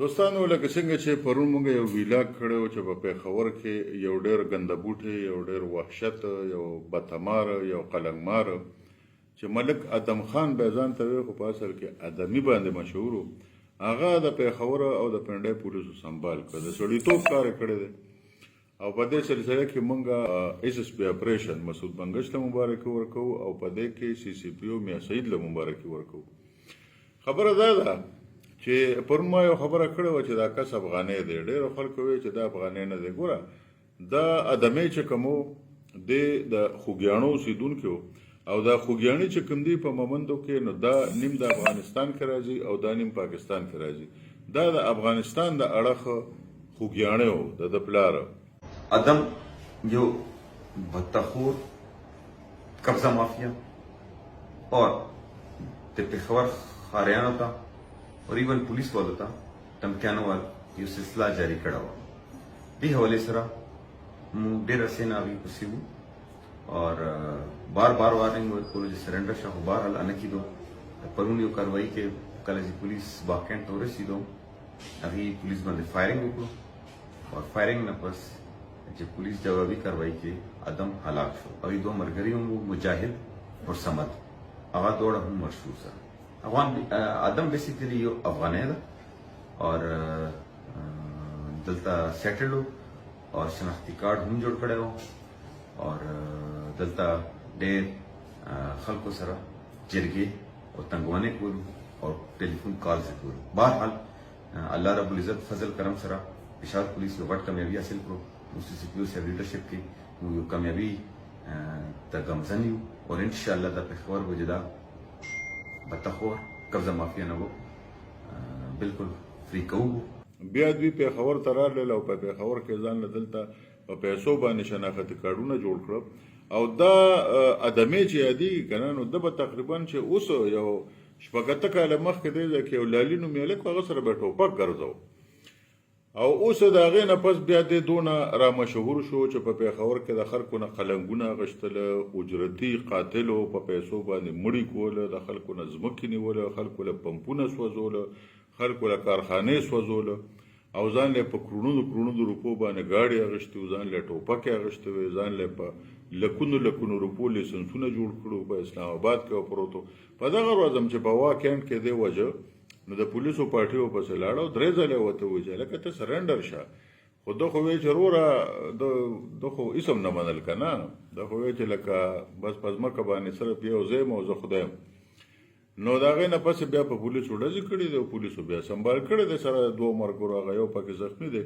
دوستانو لکه څنګه چې پرون موږ یو ویلاګ کړی و چې په پېښور کې یو ډېر ګنده بوټی، یو ډېر وحشت، یو بتمار، یو قلنګمار چې ملک ادم خان به ځان ته وایي خو په اصل کې ادمي باندې مشهور و، هغه د پېښور او د پنډۍ پولیسو سنبال کړ، د سړیتوب کار یې کړی دی. او په دې سلسله کې موږ ایس ایس پی اپریشن مسعود بنګش ته مبارکي ورکوو او په دې کې سی سی پی او میا سعید له مبارکي ورکوو. خبره دا ده چې پرون ما یو خبره کړې وه چې دا کس افغانۍ دی. ډېرو خلکو وایي چې دا افغانۍ نه دی. ګوره دا ادمۍ چې کوم و دی د خوږیاڼو اوسېدونکي و او دا خوږیاڼي چې کوم دی په مومندو کې نو دا نیم د افغانستان کې راځي او دا نیم پاکستان کې راځي. دا د افغانستان د اړخ خوږیاڼی و د پلار. अदम जो बदतखोर कब्जा माफिया और पेशावर खारियाना था और इवन पुलिस वालों था धमकियानों वाल ये सिलसिला जारी करा हुआ भी हवाले सरा डेर अरसे ना भी खुशी हूँ और बार बार वार्निंग को सरेंडर शाह बार हल अन की दो परूनी कार्रवाई के कल पुलिस बाकेंट हो रही दो अभी पुलिस बंद फायरिंग को और फायरिंग न बस जब पुलिस जवाबी कार्रवाई के अदम हलाक शो अभी दो मरगरी हूँ मुजाहिद और समद आवा दौड़ हूँ मशहूर सर अफगान अदम बेसिकली यो अफगान है और दलता सेटल्ड हो और शनाख्ती कार्ड हम जोड़ खड़े हो और दलता डेर खल को सरा जरगे और तंगवाने को और टेलीफोन कॉल से को बहरहाल अल्लाह रब्बुल इज्जत फजल करम सरा पेशावर पुलिस को वट कामयाबी हासिल करो मुसीसीपीओ से लीडरशिप की वो कामयाबी तगमजन यू और इंशाअल्लाह द पेशावर वजदा बतखोर कब्जा माफिया न वो बिल्कुल फ्री कहू بیا دوی پېښور ته راغلل او په پېښور کې ځان له دلته په پیسو باندې شناختي کارډونه جوړ کړل او دا ادمې چې یادېږي که نه نو ده به تقریبا چې اوس یو شپږ اته کاله مخکې دی چې یو لالي نومې هلک هغه سره به ټوپک ګرځو او اوس د هغې نه پس بیا دې دونه را مشهور شو چې په پېښور کې د خلکو نه قلنګونه اخیستله، اجرتي قاتلو په پیسو باندې مړي کوله، د خلکو نه ځمکې نیوله، خلکو له پمپونه سوځوله، خلکو له کارخانې سوځوله او ځان له په کروڑونو روپو باندې ګاډي اخیستې وو، ځان له ټوپکې اخیستې وې، ځان له په لکونو روپو لیسنسونه جوړ کړو په اسلام آباد کې پروت و. په دغه ورځ هم چې په وا کیمپ کې دی وجه نو د پولیسو پارټي ورپسې لاړه او 3 ځله ورته وویل چې هلکه ته سرنډر شه. خو ده خو ویل چې وروره ده خو اسم نه منل که نه، ده خو ویل چې لکه بس په ځمکه باندې صرف یو ځای یم او زه خدای یم. نو د هغې نه پسې بیا په پولیسو ډزې کړي دي او پولیسو بیا سنبال کړی دی سره 2 مرګرو هغه یو پکې زخمي دی.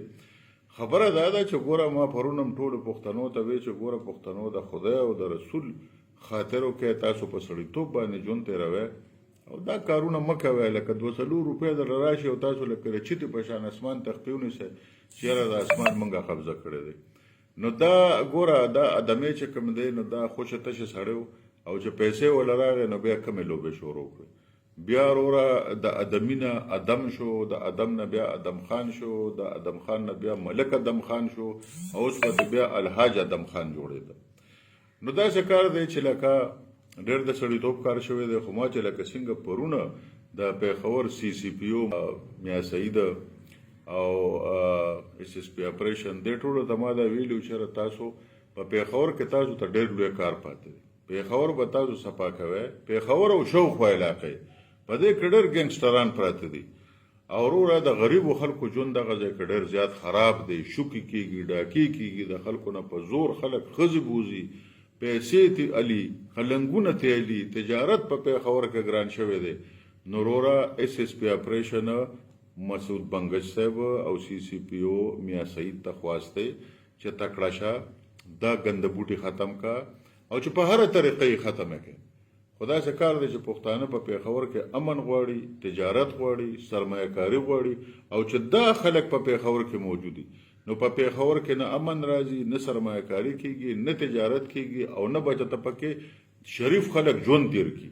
خبره دا ده چې ګوره ما پرون هم ټولو پښتنو ته ویل چې ګوره پښتنو د خدای او د رسول خاطرو کې تاسو په سړیتوب باندې ژوند تېروئ او دا کارونه مه کوئ لکه 200 روپۍ درله راشي او تاسو لکه د چیتې په شان اسمان تخپې ونیسئ چې یاره د اسمان موږ قبضه کړی دی. نو دا ګوره دا ادمۍ چې کوم دی نو دا خوشه تشه سړی و او چې پیسې وله راغې نو بیا کمې لوبې شروع کړې. بیا وروره د ادمي نه ادم شو، د ادم نه بیا ادم خان شو، د ادم خان نه بیا ملک ادم خان شو او اوس به بیا الحاج ادم خان جوړېده. نو داسې کار دی چې لکه ډېر د سړیتوب کار شوی دی. خو ما چې لکه څنګه پرونه د پېښور سی سی پی او میا سعید او ایس ایس پی اپریشن دې ټولو ته ما دا ویلي چې تاسو په پېښور کې تاسو ته ډېر لوی کار پاتې دی. پېښور به تاسو صفا کوئ. پېښور او شاوخوا علاقې په دې کې ډېر ګینګسټران پراته دي او وروره د غریبو خلکو ژوند دغه ځای کې ډېر زیات خراب دی. شوکې کېږي، ډاکې کېږي، د خلکو نه په زور خلک ښځې بوځي، پیسې تی علي، خلنګونه تی علي، تجارت په پېښور کې ګران شوی دی. نو وروره ایس ایس پی اپریشن مسعود بنګش صاحب او سی سی پی او میا سعید ته خواست دی چې تکړه شه دا ګنده بوټي ختم کا او چې په هره طریقه یې ختمه کړي. خو داسې کار دی چې پښتانه په پېښور کې امن غواړي، تجارت غواړي، سرمایه کاري غواړي او چې دا خلک په پېښور کې موجود دي نو په پېښور کې نه امن راځي، نه سرمایه کاري کېږي، نه تجارت کېږي او نه به چېرته پکې شریف خلک ژوند تېر کړي.